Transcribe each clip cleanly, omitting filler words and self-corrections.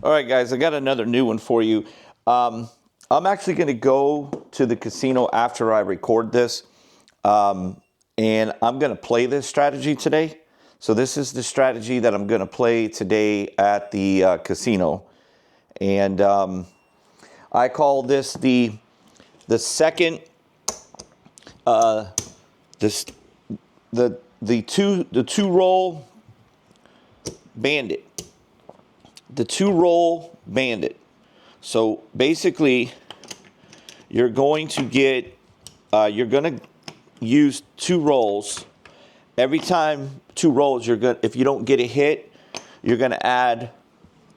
All right, guys, I got another new one for you. I'm actually going to go to the casino after I record this, and I'm going to play this strategy today. So this is the strategy that I'm going to play today at the casino, and I call this the second the two roll bandit. The two roll bandit. So basically, you're going to get, you're going to use two rolls. Every time two rolls, if you don't get a hit, you're going to add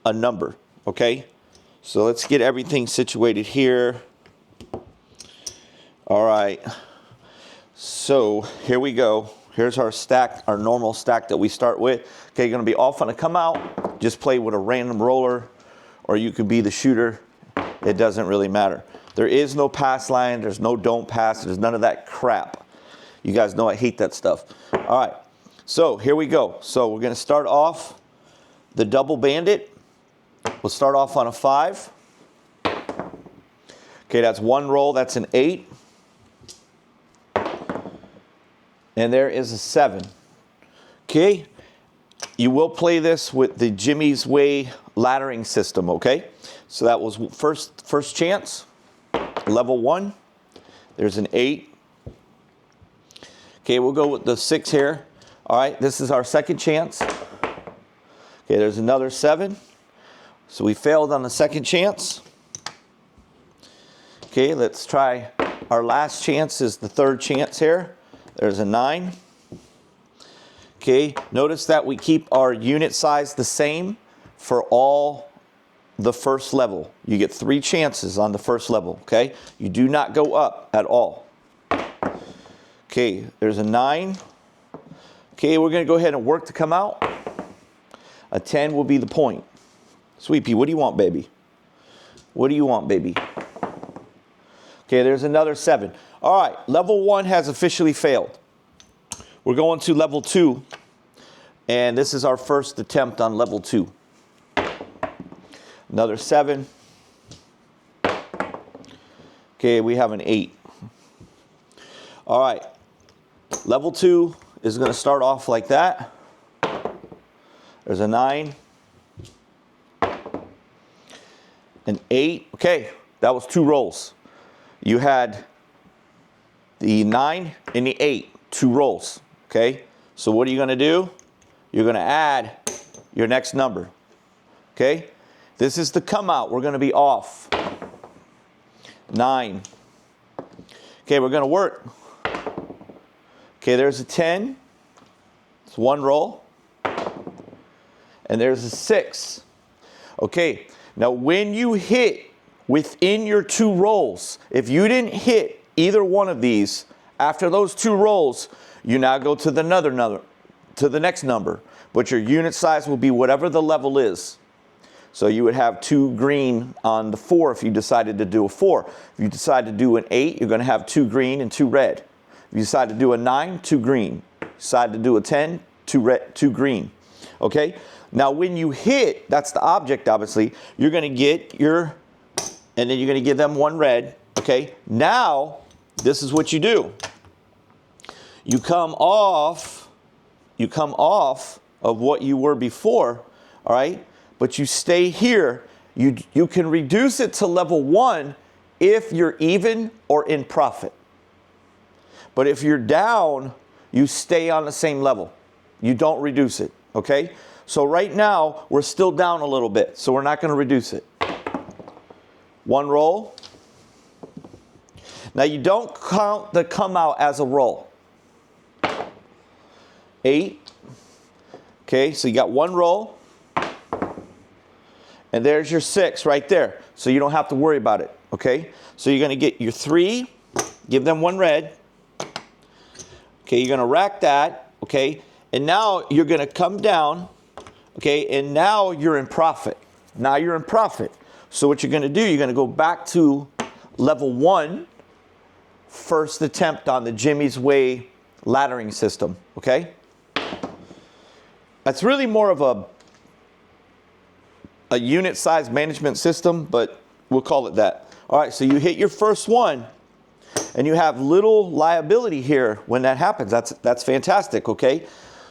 a number. Okay. So let's get everything situated here. All right. So here we go. Here's our stack, our normal stack that we start with. Okay, you're going to be off on a come out. Just play with a random roller, or you could be the shooter. It doesn't really matter. There is no pass line. There's no don't pass. There's none of that crap. You guys know I hate that stuff. All right, so here we go. So we're going to start off the double bandit. We'll start off on a 5. Okay, that's one roll. That's an 8. And there is a 7. Okay, you will play this with the Jimmy's Way laddering system. Okay, so that was first chance, level 1. There's an 8. Okay, we'll go with the 6 here. All right, this is our second chance. Okay, there's another 7. So we failed on the second chance. Okay, let's try our last chance is the third chance here. There's a 9. Okay, notice that we keep our unit size the same for all the first level. You get 3 chances on the first level, okay? You do not go up at all. Okay, there's a 9. Okay, we're going to go ahead and work to come out. A 10 will be the point. Sweet Pea, what do you want, baby? What do you want, baby? Okay, there's another 7. All right, level 1 has officially failed. We're going to level 2, and this is our first attempt on level 2. Another 7. Okay, we have an 8. All right, level 2 is going to start off like that. There's a 9. An 8. Okay, that was 2 rolls. You had the 9 and the 8, 2 rolls, okay? So what are you going to do? You're going to add your next number, okay? This is the come out. We're going to be off. 9. Okay, we're going to work. Okay, there's a 10. It's 1 roll. And there's a 6. Okay, now when you hit within your 2 rolls, if you didn't hit either one of these, after those 2 rolls, you now go to the next number. But your unit size will be whatever the level is. So you would have 2 green on the 4 if you decided to do a 4. If you decide to do an 8, you're going to have 2 green and 2 red. If you decide to do a 9, 2 green. Decide to do a 10, 2 red, 2 green. Okay? Now when you hit, that's the object obviously, you're going to get your, and then you're going to give them 1 red. Okay? Now, this is what you do. You come off of what you were before, all right? But you stay here. You can reduce it to level 1 if you're even or in profit. But if you're down, you stay on the same level. You don't reduce it, okay? So right now, we're still down a little bit, so we're not going to reduce it. 1 roll. Now you don't count the come out as a roll. 8. Okay, so you got 1 roll. And there's your 6 right there. So you don't have to worry about it, okay? So you're going to get your 3, give them 1 red. Okay, you're going to rack that, okay? And now you're going to come down, okay? And now you're in profit. Now you're in profit. So what you're going to do, you're going to go back to level 1, first attempt on the Jimmy's Way laddering system, okay? That's really more of a a unit size management system, but we'll call it that. All right, so you hit your first one, and you have little liability here when that happens. That's fantastic, okay?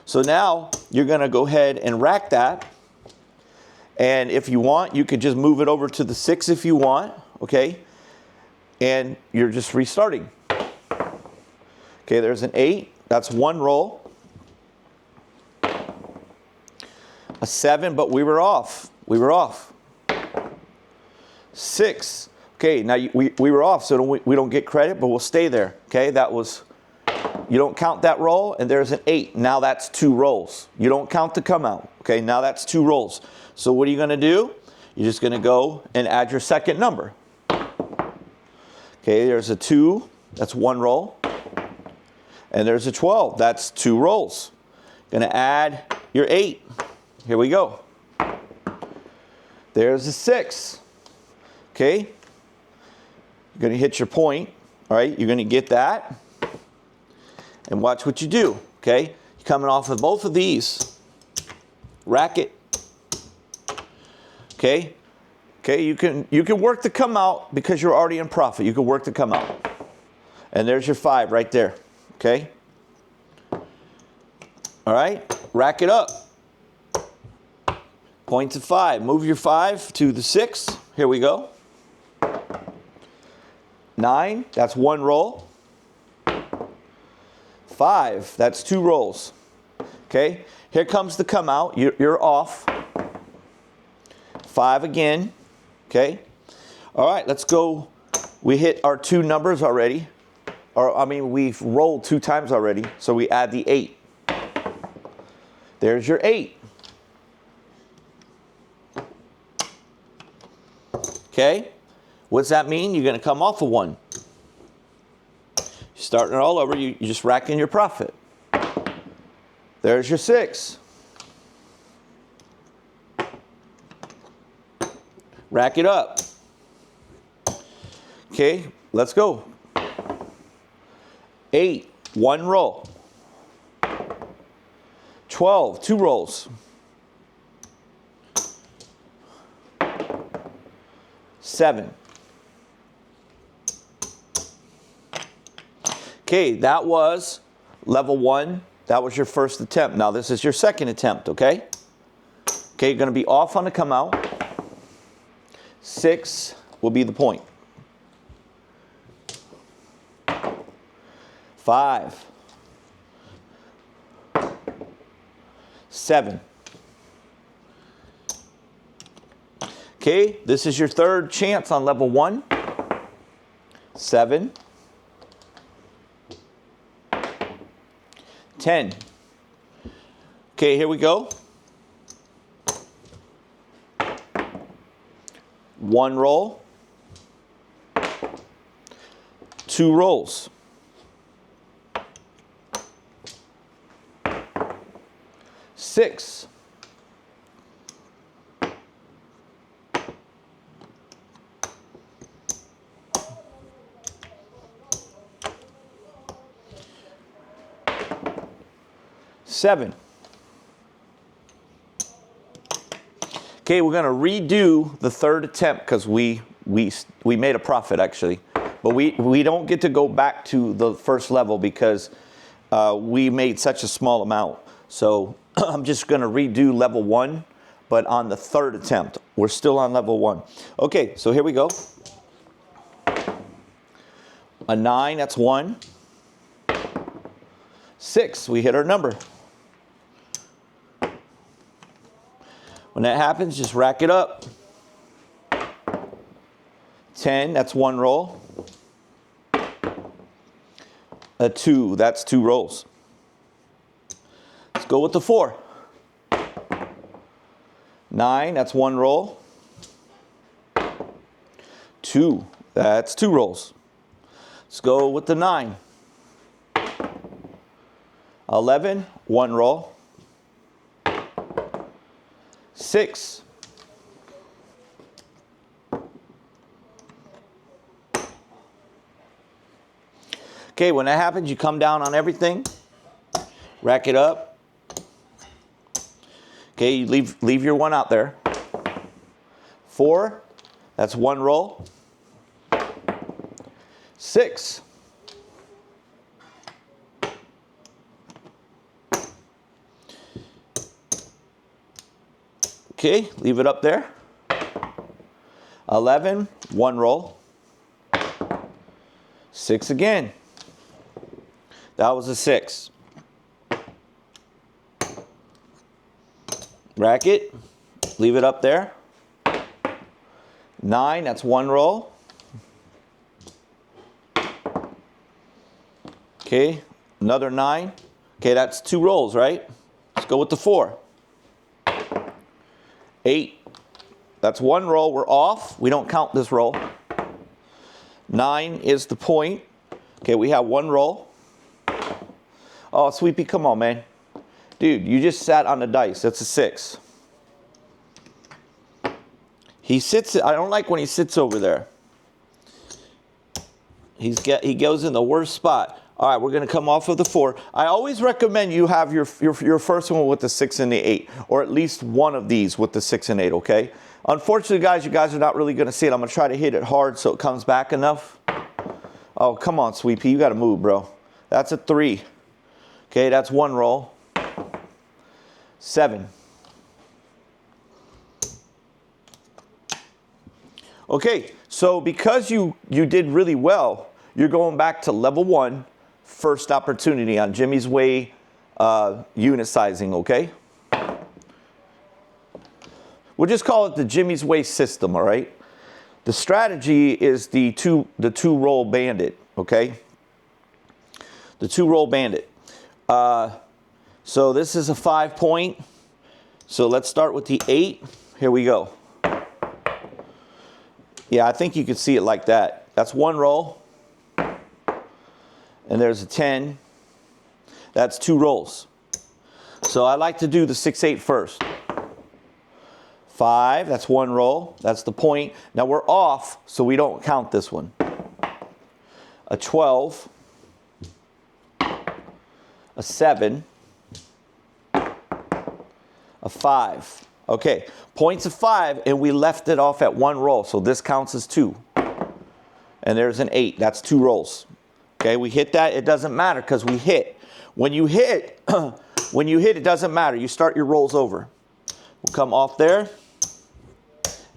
So now you're gonna go ahead and rack that. And if you want, you could just move it over to the 6 if you want, okay? And you're just restarting. Okay, there's an 8, that's 1 roll. A 7, but we were off. 6, okay, now we were off, so we don't get credit, but we'll stay there, okay? That was, you don't count that roll, and there's an 8. Now that's 2 rolls. You don't count the come out, okay? Now that's 2 rolls. So what are you gonna do? You're just gonna go and add your second number. Okay, there's a 2, that's 1 roll. And there's a 12, that's 2 rolls. Gonna add your 8. Here we go. There's a 6. Okay, you're gonna hit your point, all right? You're gonna get that. And watch what you do, okay? You're coming off of both of these. Rack it. Okay? Okay, you can work to come out because you're already in profit. You can work to come out. And there's your 5 right there. Okay? All right? Rack it up. Point to 5. Move your 5 to the 6. Here we go. 9, that's 1 roll. 5, that's 2 rolls. Okay? Here comes the come out. You're off. 5 again. Okay? All right, let's go. We hit our 2 numbers already. We've rolled 2 times already, so we add the 8. There's your 8. Okay? What's that mean? You're going to come off of 1. You're starting it all over. You're just racking your profit. There's your 6. Rack it up. Okay, let's go. 8, 1 roll. 12, 2 rolls. 7. Okay, that was level 1. That was your first attempt. Now this is your second attempt, okay? Okay, you're going to be off on the come out. 6 will be the point. 5. 7. Okay, this is your third chance on level 1. 7. 10. Okay, here we go. 1 roll. 2 rolls. 6. 7. Okay, we're going to redo the third attempt because we made a profit actually, but we don't get to go back to the first level because we made such a small amount. So I'm just going to redo level 1, but on the third attempt. We're still on level 1. Okay, so here we go. A 9, that's 1. 6, we hit our number. When that happens, just rack it up. 10, that's 1 roll. A 2, that's 2 rolls. Let's go with the 4. 9, that's 1 roll. 2, that's 2 rolls. Let's go with the 9. 11, 1 roll. 6. Okay, when that happens, you come down on everything, rack it up. Okay, you leave your 1 out there. 4, that's 1 roll. 6. Okay, leave it up there. 11, 1 roll. 6 again. That was a 6. Racket, leave it up there. 9, that's 1 roll. Okay, another 9. Okay, that's 2 rolls, right? Let's go with the 4. 8, that's 1 roll. We're off. We don't count this roll. 9 is the point. Okay, we have 1 roll. Oh, Sweepy, come on, man. Dude, you just sat on the dice. That's a 6. He sits, I don't like when he sits over there. He goes in the worst spot. All right, we're going to come off of the 4. I always recommend you have your first one with the 6 and the 8, or at least one of these with the 6 and 8, okay? Unfortunately, guys, you guys are not really going to see it. I'm going to try to hit it hard so it comes back enough. Oh, come on, Sweet Pea. You got to move, bro. That's a 3. Okay, that's 1 roll. 7. Okay, so because you did really well, you're going back to level 1, first opportunity on Jimmy's Way unit sizing, okay? We'll just call it the Jimmy's Way system, all right? The strategy is the two roll bandit, okay? The 2 roll bandit. So this is a 5 point. So let's start with the 8. Here we go. Yeah, I think you could see it like that. That's 1 roll. And there's a 10. That's 2 rolls. So I like to do the 6, 8 first. 5, that's 1 roll. That's the point. Now we're off, so we don't count this one. A 12. A 7. A 5. Okay, points of 5, and we left it off at 1 roll, so this counts as 2. And there's an 8. That's 2 rolls. Okay, we hit that. It doesn't matter because we hit. When you hit, it doesn't matter. You start your rolls over. We'll come off there,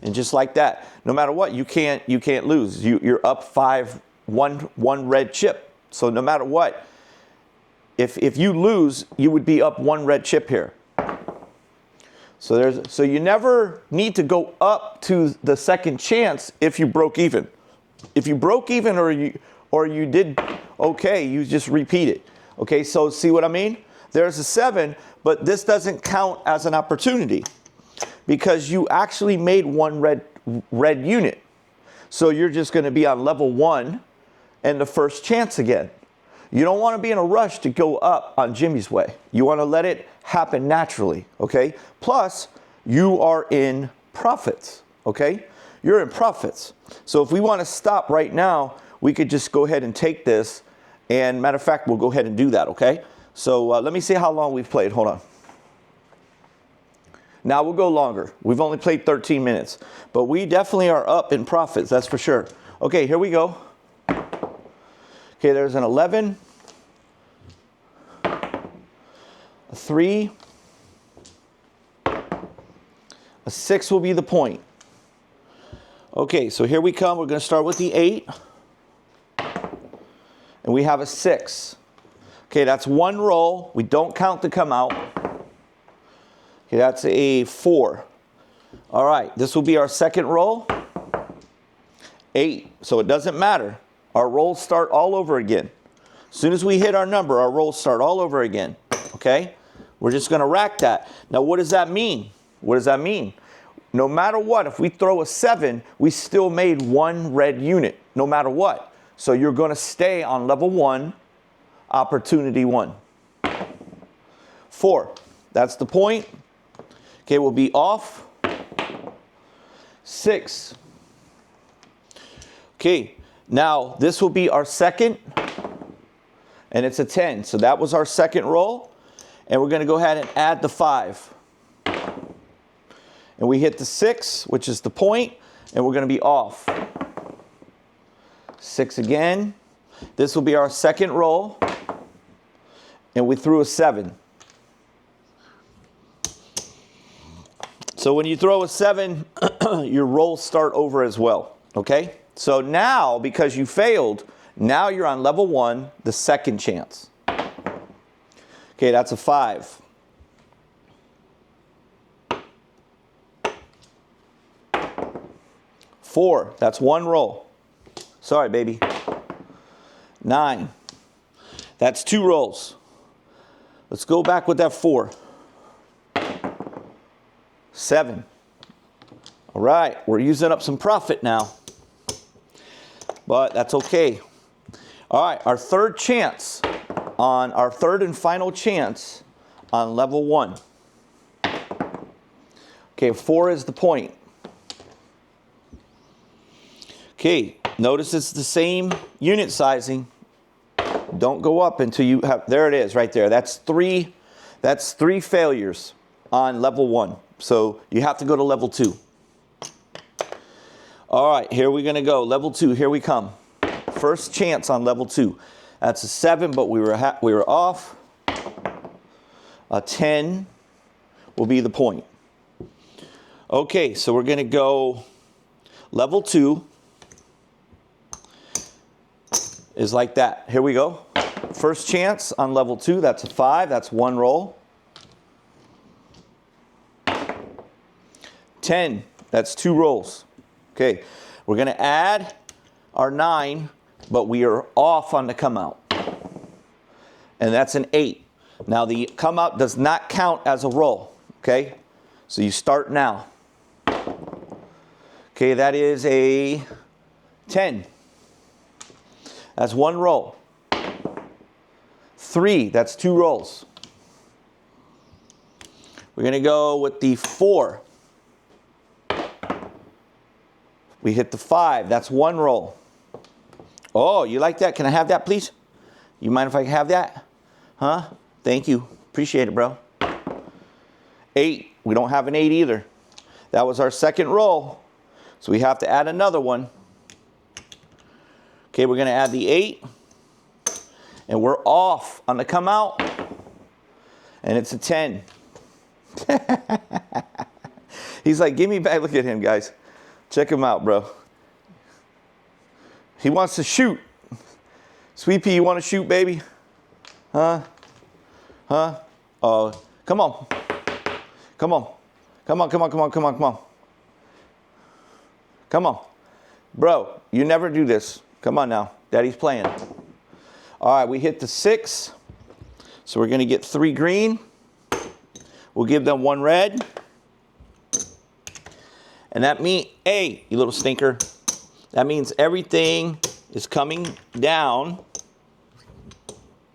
and just like that. No matter what, you can't lose. You're up 5, one red chip. So no matter what, if you lose, you would be up 1 red chip here. So you never need to go up to the second chance if you broke even. If you broke even or you did okay, you just repeat it. Okay, so see what I mean? There's a 7, but this doesn't count as an opportunity because you actually made 1 red unit. So you're just going to be on level 1 and the first chance again. You don't want to be in a rush to go up on Jimmy's Way. You want to let it happen naturally, okay? Plus, you are in profits, okay? You're in profits. So if we want to stop right now, we could just go ahead and take this. And matter of fact, we'll go ahead and do that, okay? So let me see how long we've played. Hold on. Now we'll go longer. We've only played 13 minutes. But we definitely are up in profits, that's for sure. Okay, here we go. Okay, there's an 11, a 3, a 6 will be the point. Okay, so here we come. We're going to start with the 8, and we have a 6. Okay, that's 1 roll. We don't count the come out. Okay, that's a 4. All right, this will be our second roll. 8, so it doesn't matter. Our rolls start all over again. As soon as we hit our number, our rolls start all over again. Okay? We're just going to rack that. Now, what does that mean? What does that mean? No matter what, if we throw a 7, we still made 1 red unit, no matter what. So you're going to stay on level 1, opportunity 1. 4, that's the point. Okay, we'll be off. 6. Okay. Now, this will be our second, and it's a 10. So that was our second roll, and we're going to go ahead and add the 5. and we hit the 6, which is the point, and we're going to be off. 6 again. This will be our second roll, and we threw a 7. So when you throw a 7, your rolls start over as well, okay? So now, because you failed, now you're on level 1, the second chance. Okay, that's a 5. Four, that's 1 roll. Sorry, baby. 9, that's 2 rolls. Let's go back with that 4. 7. All right, we're using up some profit now, but that's okay. All right, our third and final chance on level 1. Okay, 4 is the point. Okay, notice it's the same unit sizing. Don't go up until you have, there it is right there. That's 3 failures on level 1. So you have to go to level 2. All right, here we're gonna go. Level 2, here we come. First chance on level 2. That's a 7, but we were off. A 10 will be the point. Okay, so we're gonna go level 2 is like that. Here we go. First chance on level 2, that's a 5, that's 1 roll. 10, that's 2 rolls. Okay, we're gonna add our 9, but we are off on the come out. And that's an 8. Now the come out does not count as a roll, okay? So you start now. Okay, that is a 10. That's 1 roll. 3, that's 2 rolls. We're gonna go with the 4. We hit the 5, that's 1 roll. Oh, you like that? Can I have that, please? You mind if I have that? Huh? Thank you. Appreciate it, bro. 8, we don't have an 8 either. That was our second roll, so we have to add another one. Okay, we're gonna add the 8, and we're off on the come out, and it's a 10. He's like, give me back. Look at him, guys. Check him out, bro. He wants to shoot. Sweet Pea, you want to shoot, baby? Huh? Huh? Oh, come on. Come on. Come on, come on, come on, come on, come on. Come on. Bro, you never do this. Come on now. Daddy's playing. All right, we hit the 6. So we're going to get 3 green. We'll give them 1 red. And that means, hey, you little stinker, that means everything is coming down.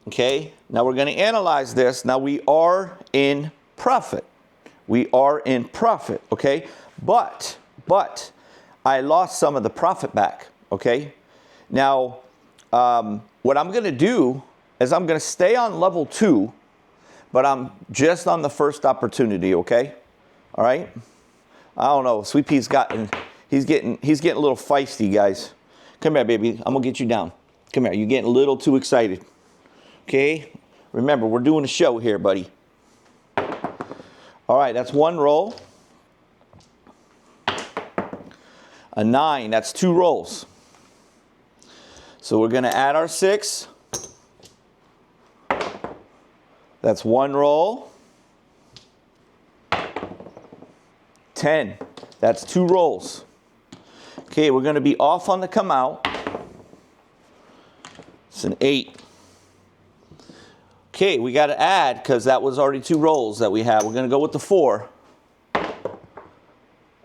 Okay, now we're going to analyze this. Now we are in profit. We are in profit, okay? But I lost some of the profit back, okay? Now, what I'm going to do is I'm going to stay on level 2, but I'm just on the first opportunity, okay? All right? I don't know. Sweet Pea's he's getting a little feisty, guys. Come here, baby. I'm gonna get you down. Come here. You're getting a little too excited. Okay? Remember, we're doing a show here, buddy. All right, that's 1 roll. A 9, that's 2 rolls. So we're gonna add our 6. That's 1 roll. 10, that's 2 rolls. Okay, we're going to be off on the come out. It's an 8. Okay, we got to add because that was already 2 rolls that we had. We're going to go with the 4.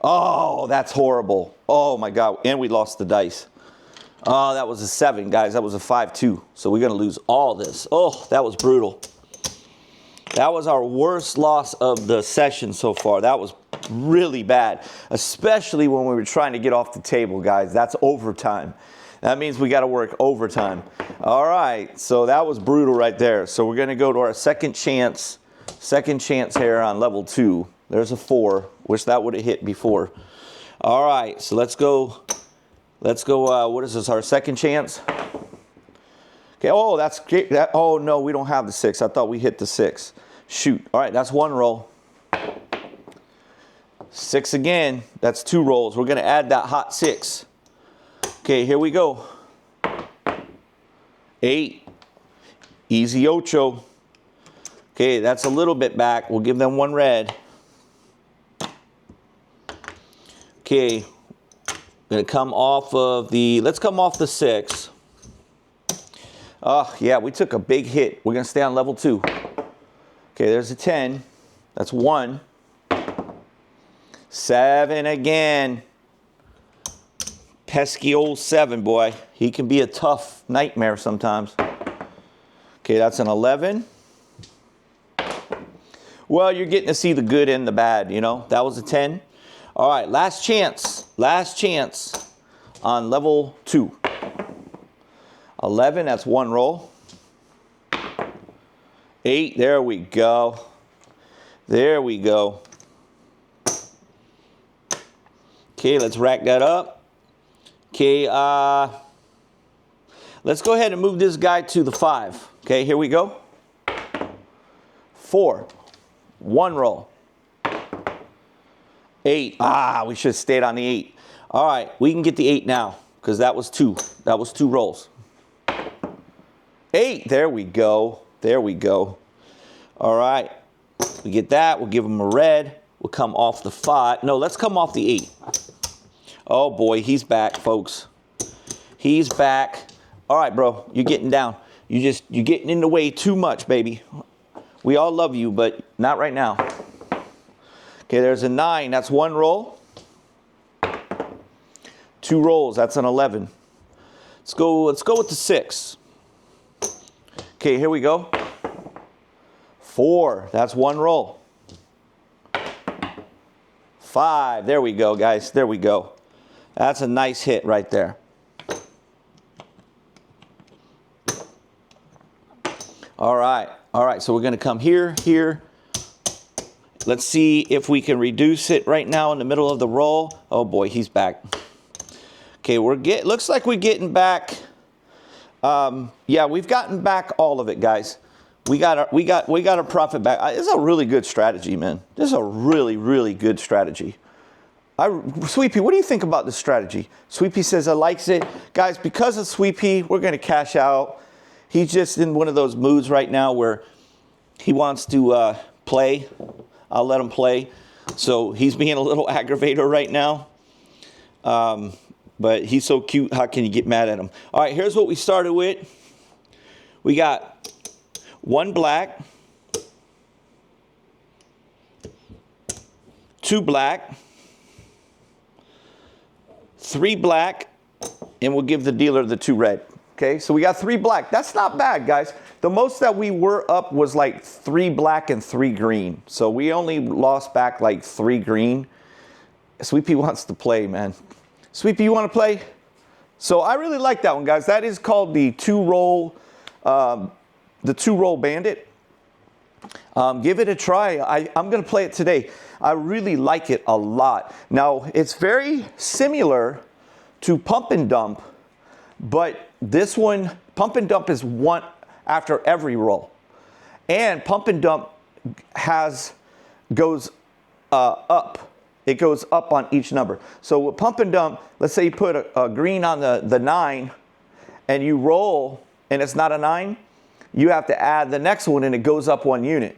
Oh, that's horrible. Oh my God, and we lost the dice. Oh, that was a 7, guys. That was a 5-2. So we're going to lose all this. Oh, that was brutal. That was our worst loss of the session so far. That was really bad, especially when we were trying to get off the table, guys. That's overtime. That means we got to work overtime. All right, so that was brutal right there. So we're going to go to our second chance here on level 2. There's a 4. Wish that would have hit before. All right, so let's go. Let's go. What is this? Our second chance. Okay. Oh, that's great. Oh no, we don't have the 6. I thought we hit the 6. Shoot. All right, that's 1 roll. 6 again. That's 2 rolls. We're gonna add that hot 6. Okay, here we go. 8. Easy ocho. Okay, that's a little bit back. We'll give them 1 red. Okay, gonna come off of the, let's come off the 6. Oh, yeah, we took a big hit. We're gonna stay on level 2. Okay, there's a 10. That's 1. 7 again. Pesky old 7, boy. He can be a tough nightmare sometimes. Okay, that's an 11. Well, you're getting to see the good and the bad, you know. That was a 10. All right, last chance. Last chance on level 2. 11, that's 1 roll. 8, there we go. There we go. Okay, let's rack that up. Okay, let's go ahead and move this guy to the 5. Okay, here we go. 4. 1 roll. 8. Ah, we should have stayed on the 8. All right, we can get the 8 now because that was 2. That was 2 rolls. 8. There we go. There we go. All right. We get that. We'll give him a red. We'll come off the 5. No, let's come off the 8. Oh, boy. He's back, folks. He's back. All right, bro. You're getting down. You're getting in the way too much, baby. We all love you, but not right now. Okay, there's a 9. That's 1 roll. 2 rolls. That's an 11. Let's go with the 6. Okay, here we go. 4. That's 1 roll. 5. There we go, guys. There we go. That's a nice hit right there. All right. All right, so we're going to come here, here. Let's see if we can reduce it right now in the middle of the roll. Oh boy, he's back. Okay, looks like we're getting back. Yeah, we've gotten back all of it, guys. We got our profit back. This is a really good strategy, man. This is a really, really good strategy. Sweet Pea, what do you think about this strategy? Sweet Pea says I likes it. Guys, because of Sweet Pea, we're going to cash out. He's just in one of those moods right now where he wants to play. I'll let him play. So he's being a little aggravator right now. But he's so cute. How can you get mad at him? All right, here's what we started with. We got 1 black, 2 black, 3 black, and we'll give the dealer the 2 red. Okay, so we got 3 black. That's not bad, guys. The most that we were up was like 3 black and 3 green. So we only lost back like 3 green. Sweet Pea wants to play, man. Sweet Pea, you want to play? So I really like that one, guys. That is called the 2-roll bandit. Give it a try. I'm going to play it today. I really like it a lot. Now, it's very similar to Pump and Dump, but this one, Pump and Dump is one after every roll. And Pump and Dump goes up. It goes up on each number. So with Pump and Dump, let's say you put a green on the 9 and you roll and it's not a 9, you have to add the next one and it goes up 1 unit.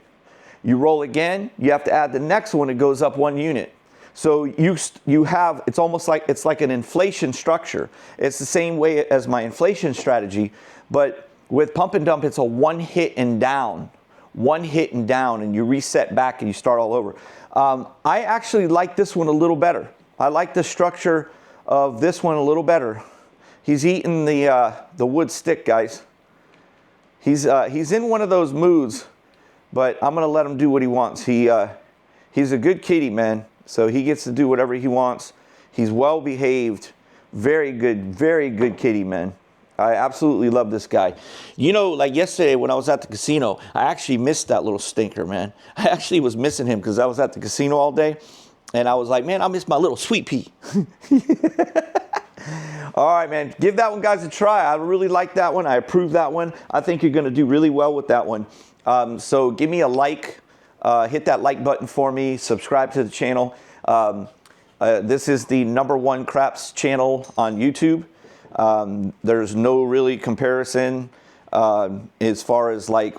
You roll again, you have to add the next one, it goes up 1 unit. So you have, it's almost like, it's like an inflation structure. It's the same way as my inflation strategy, but with Pump and Dump, it's a 1 hit and down. 1 hit and down, and you reset back and you start all over. I actually like this one a little better. I like the structure of this one a little better. He's eating the wood stick, guys. He's in one of those moods, but I'm gonna let him do what he wants. He's a good kitty, man. So he gets to do whatever he wants. He's well behaved, very good kitty, man. I absolutely love this guy. You know, like yesterday when I was at the casino, I actually missed that little stinker, man. I actually was missing him because I was at the casino all day. And I was like, man, I miss my little sweet pea. All right, man. Give that one, guys, a try. I really like that one. I approve that one. I think you're going to do really well with that one. So give me a like. Hit that like button for me. Subscribe to the channel. This is the #1 craps channel on YouTube. There's no really comparison as far as like,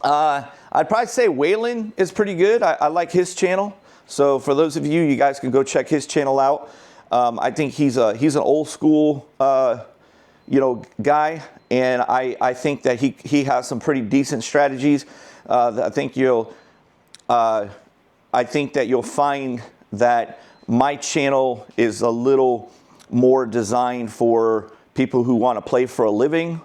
I'd probably say Waylon is pretty good. I like his channel. So for those of you, you guys can go check his channel out. I think he's an old school, you know, guy. And I think that he has some pretty decent strategies. I think that you'll find that my channel is a little more designed for people who want to play for a living.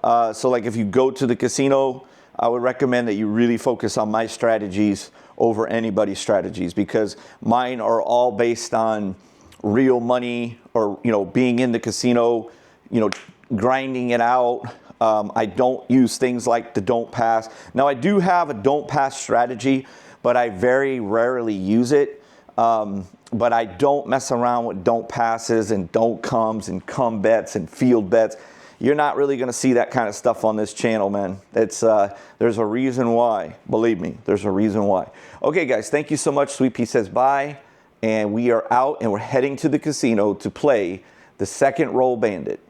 So like if you go to the casino, I would recommend that you really focus on my strategies over anybody's strategies, because mine are all based on real money, or, you know, being in the casino, you know, grinding it out. I don't use things like the don't pass. Now I do have a don't pass strategy, but I very rarely use it. But I don't mess around with don't passes and don't comes and come bets and field bets. You're not really going to see that kind of stuff on this channel, man. It's there's a reason why. Believe me, there's a reason why. Okay, guys, thank you so much. Sweet Pea says bye, and we are out, and we're heading to the casino to play the second Roll Bandit.